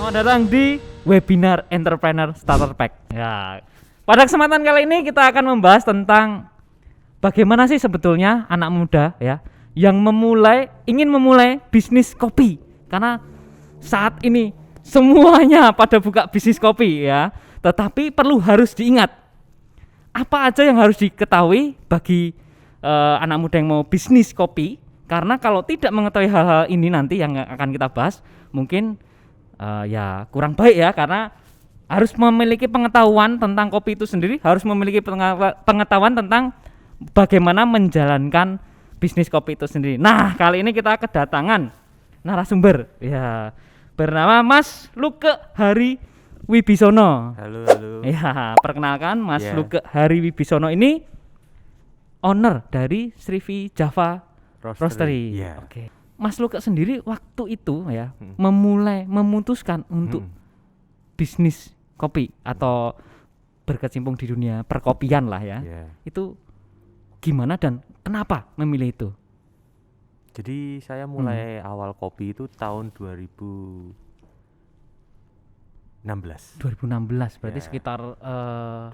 Selamat datang di webinar Entrepreneur Starter Pack. Ya, pada kesempatan kali ini kita akan membahas tentang bagaimana sih sebetulnya anak muda ya yang ingin memulai bisnis kopi. Karena saat ini semuanya pada buka bisnis kopi ya. Tetapi harus diingat apa aja yang harus diketahui bagi anak muda yang mau bisnis kopi. Karena kalau tidak mengetahui hal-hal ini nanti yang akan kita bahas mungkin ya kurang baik ya, karena harus memiliki pengetahuan tentang kopi itu sendiri, harus memiliki pengetahuan tentang bagaimana menjalankan bisnis kopi itu sendiri. Nah, kali ini kita kedatangan narasumber ya bernama Mas Luke Hari Wibisono. Halo. Ya, perkenalkan Mas Luke Hari Wibisono ini owner dari Srivi Java Roastery. Yeah. Oke. Mas Luke sendiri waktu itu ya memutuskan untuk bisnis kopi atau berkecimpung di dunia perkopian lah ya. Itu gimana dan kenapa memilih itu? Jadi saya mulai awal kopi itu tahun 2016 berarti sekitar 2015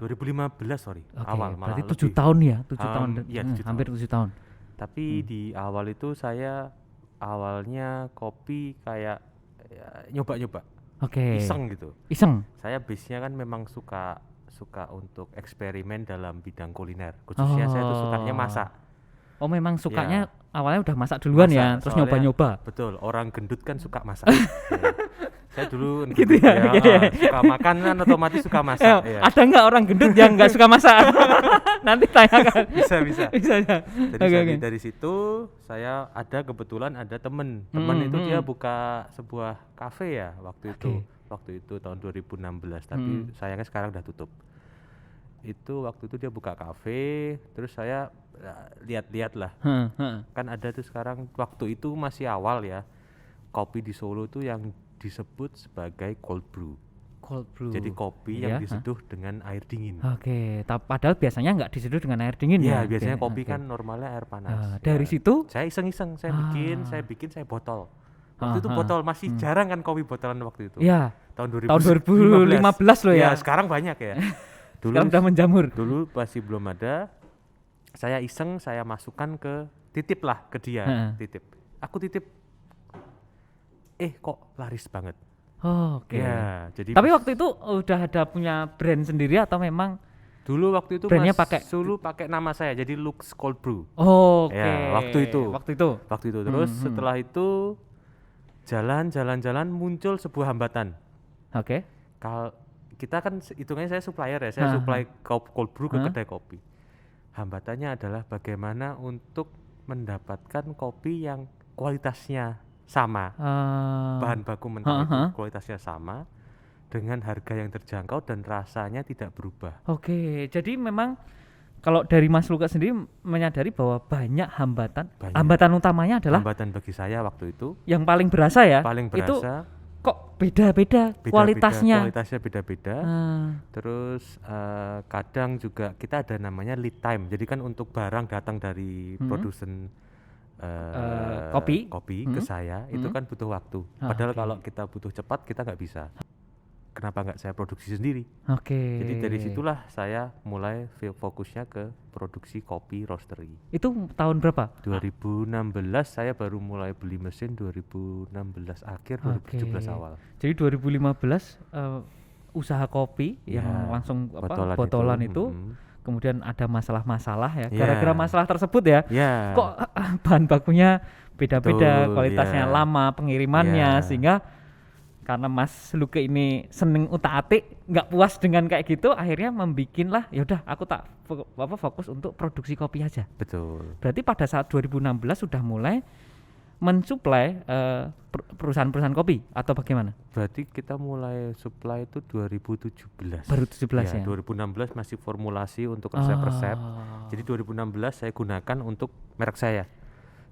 sorry. Awal malah berarti 7 tahun ya, 7 tahun. Ya, hampir 7 tahun. Tapi di awal itu saya awalnya kopi kayak ya, nyoba-nyoba. Iseng gitu. Saya base-nya kan memang suka untuk eksperimen dalam bidang kuliner. Khususnya saya tuh sukanya masak. Oh, memang sukanya awalnya udah masak duluan ya, terus nyoba-nyoba. Betul, orang gendut kan suka masak. Saya dulu gitu ya. Suka makan kan otomatis suka masak. Ada nggak orang gendut yang nggak suka masak? Nanti tanyakan. Bisa ya. Jadi dari situ saya kebetulan ada temen itu dia buka sebuah kafe ya waktu itu tahun 2016, tapi sayangnya sekarang udah tutup. Waktu itu dia buka kafe, terus saya lihat-lihat lah. Kan ada tuh sekarang, waktu itu masih awal ya, kopi di Solo tuh yang disebut sebagai cold brew. Jadi kopi yang diseduh dengan air dingin. Padahal biasanya nggak diseduh dengan air dingin ya. Biasanya kopi kan normalnya air panas. Dari situ saya iseng-iseng, saya bikin botol. Waktu itu botol masih jarang kan kopi botolan waktu itu. Iya. Tahun 2015 loh ya. Sekarang banyak ya. Sekarang udah menjamur. Dulu masih belum ada. Saya iseng, saya masukkan titip lah ke dia. Aku titip. Kok laris banget. Ya, jadi tapi waktu itu udah ada punya brand sendiri atau memang dulu waktu itu brandnya pakai nama saya, jadi Lux Cold Brew. Ya, waktu itu. Terus setelah itu jalan muncul sebuah hambatan. Kita kan hitungannya saya supplier ya, saya supply cold brew ke kedai kopi. Hambatannya adalah bagaimana untuk mendapatkan kopi yang kualitasnya sama, bahan baku mentah itu kualitasnya sama, dengan harga yang terjangkau dan rasanya tidak berubah. Jadi memang kalau dari Mas Luka sendiri menyadari bahwa banyak hambatan utamanya adalah hambatan bagi saya waktu itu yang paling berasa ya, itu kok beda-beda kualitasnya beda-beda. Terus kadang juga kita ada namanya lead time, jadi kan untuk barang datang dari produsen kopi ke saya itu kan butuh waktu. Padahal kalau kita butuh cepat kita nggak bisa. Kenapa nggak saya produksi sendiri? Jadi dari situlah saya mulai fokusnya ke produksi kopi roastery. Itu tahun berapa? 2016 saya baru mulai beli mesin, 2016 akhir 2017 awal. Jadi 2015 usaha kopi yang langsung botolan itu. Kemudian ada masalah-masalah ya, gara-gara masalah tersebut ya, kok bahan bakunya beda-beda, kualitasnya lama pengirimannya, sehingga karena Mas Luke ini seneng utak-atik, nggak puas dengan kayak gitu, akhirnya membikin lah, yaudah aku tak fokus untuk produksi kopi aja. Betul. Berarti pada saat 2016 sudah mulai mensuplai perusahaan-perusahaan kopi atau bagaimana? Berarti kita mulai supply itu 2017. Baru 17 ya? 2016 masih formulasi untuk resep-resep. Jadi 2016 saya gunakan untuk merek saya.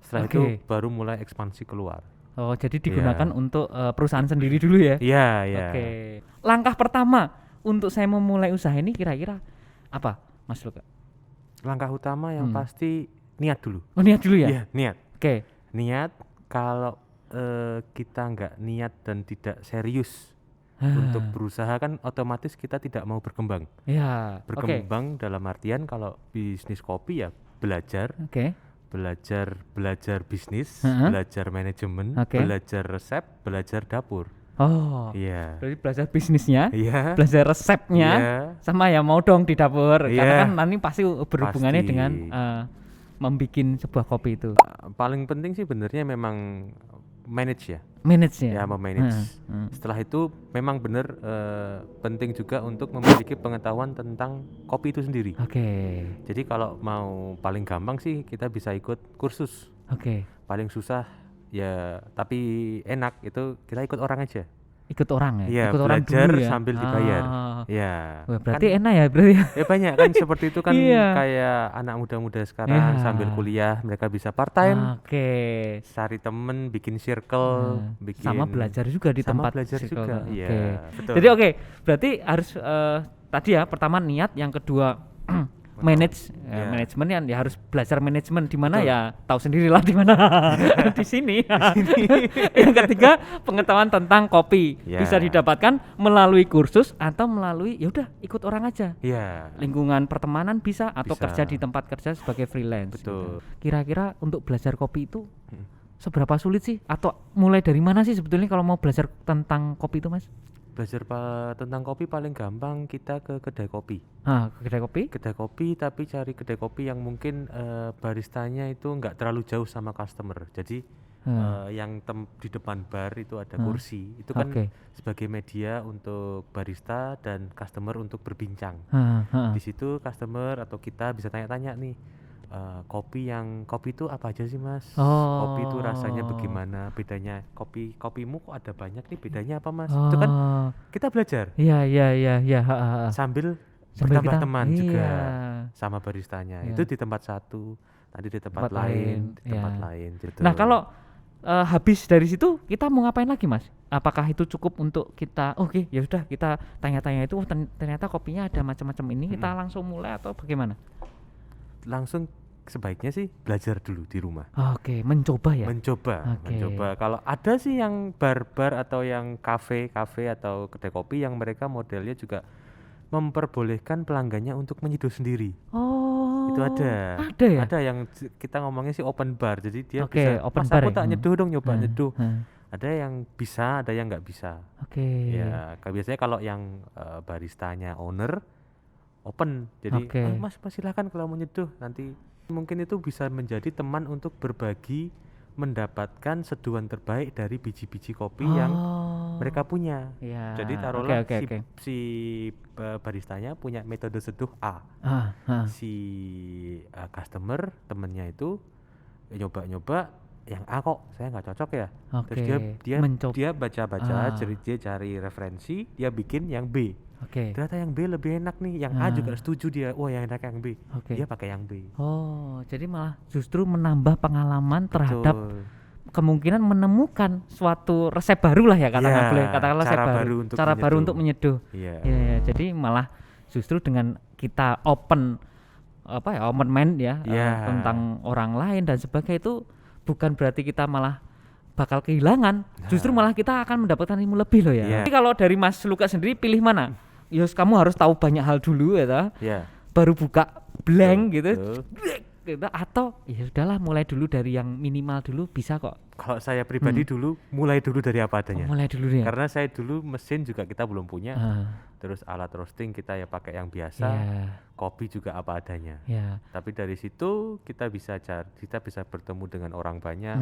Setelah itu baru mulai ekspansi keluar. Jadi digunakan untuk perusahaan sendiri dulu ya? Iya. Langkah pertama untuk saya memulai usaha ini kira-kira apa, Mas Luka? Langkah utama yang pasti niat dulu. Niat dulu ya? Iya, niat. Niat, kalau kita nggak niat dan tidak serius Untuk berusaha kan otomatis kita tidak mau berkembang. Ya, oke. Berkembang dalam artian kalau bisnis kopi ya belajar, Oke. belajar bisnis, Heeh. belajar manajemen, Oke. belajar resep, belajar dapur. Oh, Iya. berarti belajar bisnisnya, Iya. belajar resepnya, Iya. sama ya mau dong di dapur. Iya. Karena kan nanti pasti berhubungannya Pasti. dengan membikin sebuah kopi itu. Paling penting sih benernya memang manage ya. Manage ya. Ya memanage. Setelah itu memang benar penting juga untuk memiliki pengetahuan tentang kopi itu sendiri. Oke. Jadi kalau mau paling gampang sih kita bisa ikut kursus. Oke. Paling susah ya tapi enak itu kita ikut orang aja. Ikut orang ya. Iya, Ikut orang belajar dulu ya. sambil dibayar. Ah. Ya. Wah, berarti enak ya berarti. Ya banyak kan seperti itu kan Iya. kayak anak muda-muda sekarang Iya. sambil kuliah mereka bisa part time. Oke. Cari temen, bikin circle, bikin Sama belajar juga di sama tempat belajar circle. juga. Oke. Iya, betul. Jadi oke, berarti harus tadi ya pertama niat, yang kedua manage Iya. manajemen ya harus belajar manajemen di mana Betul. ya tahu sendirilah di mana di sini. Yang ketiga pengetahuan tentang kopi Iya. bisa didapatkan melalui kursus atau melalui ya udah ikut orang aja. Iya. Lingkungan pertemanan bisa atau Bisa. kerja di tempat kerja sebagai freelance. Betul. gitu. Kira-kira untuk belajar kopi itu seberapa sulit sih atau mulai dari mana sih sebetulnya kalau mau belajar tentang kopi itu, Mas? Belajar tentang kopi paling gampang kita ke kedai kopi. Ke kedai kopi? Kedai kopi tapi cari kedai kopi yang mungkin baristanya itu nggak terlalu jauh sama customer. Jadi yang di depan bar itu ada kursi. Itu kan Oke. sebagai media untuk barista dan customer untuk berbincang. Di situ customer atau kita bisa tanya-tanya nih, kopi itu apa aja sih Mas? Kopi itu rasanya bagaimana? Bedanya kopimu kok ada banyak nih, bedanya apa Mas? Itu kan kita belajar Iya. sambil Sambil bertambah kita- teman juga iya. sama baristanya. Iya. Itu di tempat satu, tadi di tempat Tempat lain, lain, di tempat iya. lain. Gitu. Nah, kalau habis dari situ kita mau ngapain lagi, Mas? Apakah itu cukup untuk kita oke, ya sudah kita tanya-tanya itu ternyata kopinya ada macam-macam ini, kita langsung mulai atau bagaimana? langsung sebaiknya sih belajar dulu di rumah. Oke, mencoba ya. Mencoba. Oke. Kalau ada sih yang bar-bar atau yang kafe atau kedai kopi yang mereka modelnya juga memperbolehkan pelanggannya untuk menyeduh sendiri. Oh. Itu ada. Ada ya? Ada yang kita ngomongnya sih open bar. Jadi dia Oke, bisa open Mas bar aku ya? tak nyeduh dong, nyoba nyeduh. Hah. Ada yang bisa, ada yang nggak bisa. Oke. Ya, biasanya kalau yang baristanya owner open. Jadi Oke. Mas silahkan kalau mau nyeduh, nanti mungkin itu bisa menjadi teman untuk berbagi, mendapatkan seduhan terbaik dari biji-biji kopi yang mereka punya. Ya. Jadi taruhlah Oke. si baristanya punya metode seduh A. Si customer temennya itu nyoba-nyoba yang A kok saya nggak cocok ya. Oke. Terus dia Mencoba. baca-baca, dia cari referensi, dia bikin yang B. Oke. Ternyata yang B lebih enak nih, yang A juga setuju dia. Wah, yang enak yang B. Oke. Dia pakai yang B. Oh, jadi malah justru menambah pengalaman terhadap Betul. kemungkinan menemukan suatu resep baru lah ya, katakan Iya, boleh katakanlah resep cara baru, baru untuk cara baru menyeduh. untuk menyeduh. Iya. Ya, jadi malah justru dengan kita open mind ya Iya. tentang orang lain dan sebagainya, itu bukan berarti kita malah bakal kehilangan, justru malah kita akan mendapatkan ilmu lebih loh ya. Iya. Jadi kalau dari Mas Lukas sendiri pilih mana? Yos, kamu harus tahu banyak hal dulu ya toh, Iya. baru buka blank gitu. Betul. Gitu, atau ya udahlah mulai dulu dari yang minimal dulu bisa kok. Kalau saya pribadi dulu mulai dulu dari apa adanya. Mulai dulu ya. Karena saya dulu mesin juga kita belum punya. Ah, Terus alat roasting kita ya pakai yang biasa. ya, Kopi juga apa adanya. ya. Tapi dari situ kita bisa bertemu dengan orang banyak,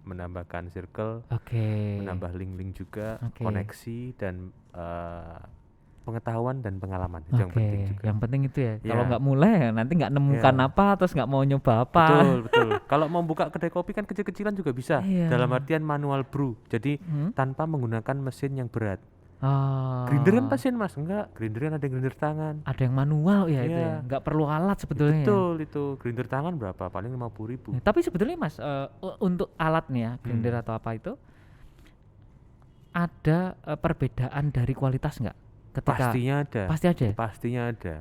menambahkan circle, Oke. menambah link-link juga, Oke. koneksi dan pengetahuan dan pengalaman. Itu yang Oke, penting juga. yang penting itu ya. Kalau Ya. nggak mulai ya nanti nggak nemukan Ya. apa, terus nggak mau nyoba apa. Betul. Kalau mau buka kedai kopi kan kecil-kecilan juga bisa. Iya. Dalam artian manual brew. Jadi tanpa menggunakan mesin yang berat. Oh. Grinder kan mesin Mas? Enggak, grinder kan ada grinder tangan. Ada yang manual ya itu Iya. ya. Nggak perlu alat sebetulnya. Ya. Betul itu. Grinder tangan berapa? Paling 50.000. Ya, tapi sebetulnya Mas, untuk alatnya grinder atau apa itu ada perbedaan dari kualitas nggak? ketika Pastinya ada. pasti ada ya? Pastinya ada.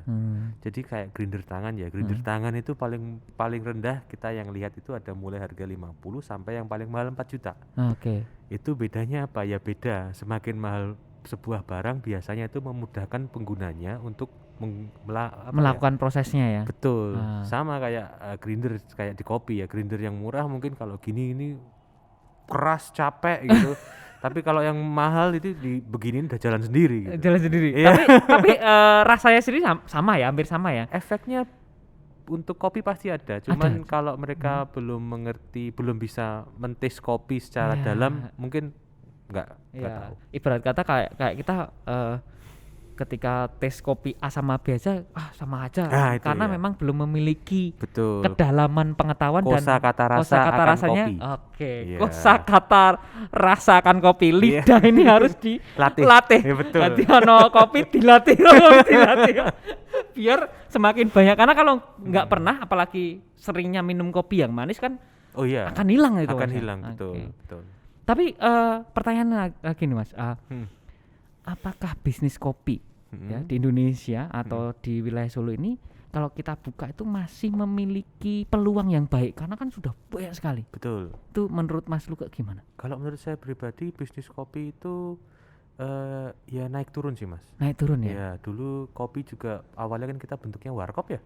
Jadi kayak grinder tangan ya. Grinder tangan itu paling rendah kita yang lihat itu ada mulai harga 50 sampai yang paling mahal 4 juta. Oke. Itu bedanya apa? Ya beda. Semakin mahal sebuah barang biasanya itu memudahkan penggunanya untuk Melakukan prosesnya ya. Betul. Ah. Sama kayak grinder kayak di kopi ya. Grinder yang murah mungkin kalau gini ini keras capek gitu. Tapi kalau yang mahal itu beginiin udah jalan sendiri gitu. Jalan sendiri. Iya. Tapi rasanya sendiri sama ya, hampir sama ya. Efeknya untuk kopi pasti ada. Cuman kalau mereka belum mengerti, belum bisa mentis kopi secara Iya. dalam, mungkin nggak tahu. Ibarat kata kayak kita ketika tes kopi A sama B aja sama aja Nah, itu karena ya. memang belum memiliki Betul. kedalaman pengetahuan dan Kosakata rasa kosakata akan rasanya. kopi. Oke. Iya. Kosakata rasa akan kopi. Lidah ini harus dilatih. Ya, betul. Nanti ono kopi dilatih. Biar semakin banyak karena kalau nggak pernah apalagi seringnya minum kopi yang manis kan Oh iya. akan hilang itu. Akan Mas, ya. hilang, betul, Oke. betul. Tapi pertanyaan lagi nih Mas, apakah bisnis kopi ya di Indonesia atau di wilayah Solo ini kalau kita buka itu masih memiliki peluang yang baik karena kan sudah banyak sekali. Betul. Itu menurut Mas Luka gimana? Kalau menurut saya pribadi bisnis kopi itu ya naik turun sih Mas. Naik turun ya? Ya dulu kopi juga awalnya kan kita bentuknya warkop ya.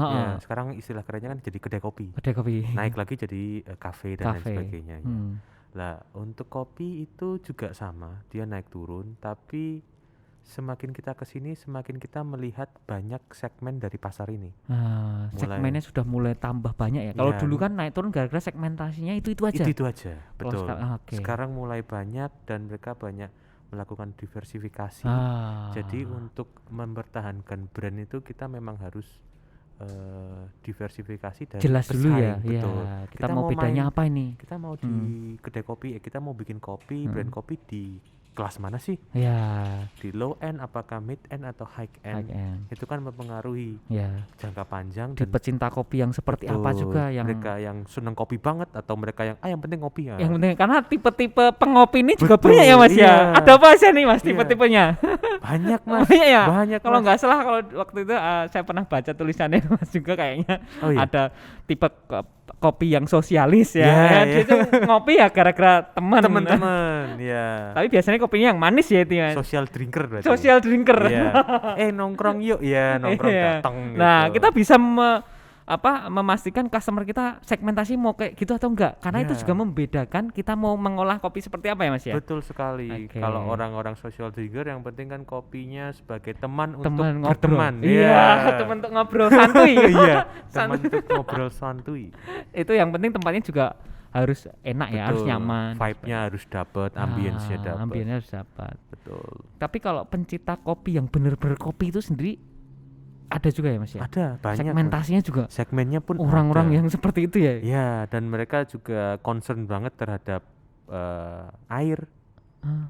Ya sekarang istilah kerennya kan jadi kedai kopi. Kedai kopi. Naik lagi jadi kafe dan lain Kafe. sebagainya. Ya. Lah untuk kopi itu juga sama, dia naik turun, tapi semakin kita kesini semakin kita melihat banyak segmen dari pasar ini. Segmennya sudah mulai tambah banyak ya. Kalau Iya. dulu kan naik turun gara-gara segmentasinya itu aja. Itu aja, betul. Oke. Sekarang mulai banyak dan mereka banyak melakukan diversifikasi. Jadi untuk mempertahankan brand itu kita memang harus diversifikasi dan jelas dulu ya. betul. Ya, kita mau bedanya apa ini? Kita mau di kedai kopi, kita mau bikin kopi, brand kopi di kelas mana sih? Ya. Di low end apakah mid end atau high end? High end. Itu kan mempengaruhi Ya. jangka panjang Di dan pecinta kopi yang seperti apa betul, juga yang mereka yang seneng kopi banget atau mereka yang yang penting kopi ya. yang penting karena tipe-tipe pengopi ini juga Betul, banyak ya Mas iya. ya. Ada apa aja nih Mas Iya. tipe-tipenya? Banyak Mas. Banyak ya. Banyak Kalau Mas. nggak salah kalau waktu itu saya pernah baca tulisannya Mas juga kayaknya Oh, iya. ada tipe kopi yang sosialis ya. Iya, Ya, iya. dia tuh ngopi ya gara-gara teman. Teman-teman, ya. Tapi biasanya kopinya yang manis ya itu ya. Social drinker berarti. Social drinker. Iya. Nongkrong yuk, ya nongkrong Iya. datang. Nah, gitu. kita bisa memastikan customer kita segmentasi mau kayak gitu atau enggak. Karena itu Iya. juga membedakan kita mau mengolah kopi seperti apa ya Mas ya. Betul sekali. Oke. Kalau orang-orang social drinker yang penting kan kopinya sebagai teman untuk Teman ngobrol. berteman. Iya, teman untuk ngobrol santuy. Iya, teman Santuy. untuk ngobrol santuy. Itu yang penting tempatnya juga harus enak ya, harus Betul. nyaman. Vibe-nya harus dapat, ambience-nya dapat. Ambience harus dapat. Betul. Tapi kalau pencinta kopi yang bener-bener kopi itu sendiri ada juga ya Mas ya. Ada banyak. Mas. Segmentasinya juga Segmennya pun orang-orang ada. yang seperti itu ya. Ya, dan mereka juga concern banget terhadap air.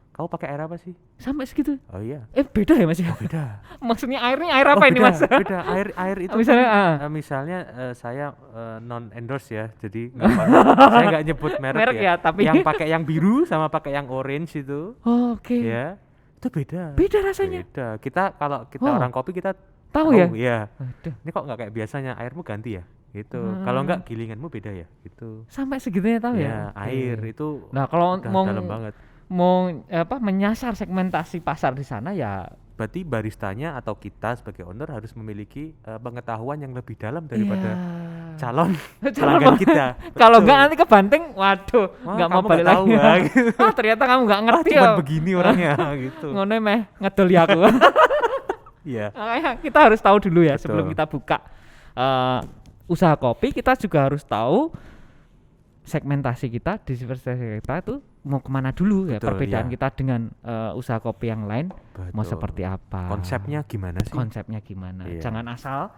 Kamu pakai air apa sih? Sampai segitu. Oh iya. Beda ya Mas ya. Beda. Maksudnya airnya air apa ini beda, Mas? Beda. Air itu Misalnya, kan, misalnya saya non endorse ya, jadi saya nggak nyebut merek ya, tapi yang pakai yang biru sama pakai yang orange itu, Oke. ya itu beda. Beda rasanya. Beda. Kita kalau kita orang kopi kita Tahu ya? Ya. Aduh, Ini kok nggak kayak biasanya airmu ganti ya? Gitu. Kalau nggak gilinganmu beda ya? Gitu. sampai segitunya tahu ya. Ya, Oke. air itu Nah, kalau udah mau dalam banget. menyasar segmentasi pasar di sana ya Berarti baristanya atau kita sebagai owner harus memiliki pengetahuan yang lebih dalam daripada iya. calon Calon pelanggan kita. Kalau Betul. enggak nanti kebanting, waduh, Wah, enggak mau kamu balik nggak lagi. tahu, gitu. Ternyata kamu enggak ngerti Cuman ya. begini orangnya gitu. Ngono meh ngedoli aku. Iya. Makanya kita harus tahu dulu ya Betul. sebelum kita buka usaha kopi, kita juga harus tahu segmentasi kita, diversifikasi kita itu mau kemana dulu ya. Betul, Perbedaan iya. kita dengan usaha kopi yang lain mau Betul. seperti apa. Konsepnya gimana sih? Konsepnya gimana. Iya. Jangan asal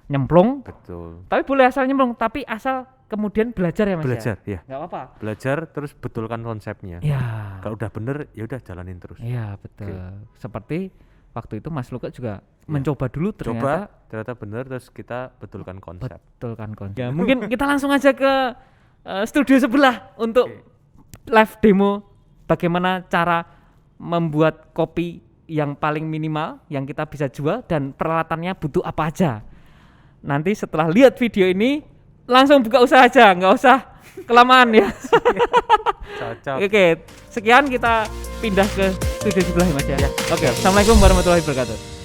nyemplung, Betul. tapi boleh asal nyemplung, tapi asal kemudian belajar ya Mas Belajar ya. ya. Nggak apa-apa. Belajar terus betulkan konsepnya. Ya. Kalau udah bener ya udah jalanin terus. Iya, betul. Oke. Seperti waktu itu Mas Luka juga Ya. mencoba dulu ternyata Ternyata bener terus kita betulkan konsep. betulkan konsep. Ya, mungkin kita langsung aja ke studio sebelah untuk live demo bagaimana cara membuat kopi yang paling minimal yang kita bisa jual dan peralatannya butuh apa aja. Nanti setelah lihat video ini langsung buka usaha aja, nggak usah kelamaan ya. Cocok. Oke, sekian kita pindah ke studio sebelah Mas ya. Oke, assalamualaikum warahmatullahi wabarakatuh.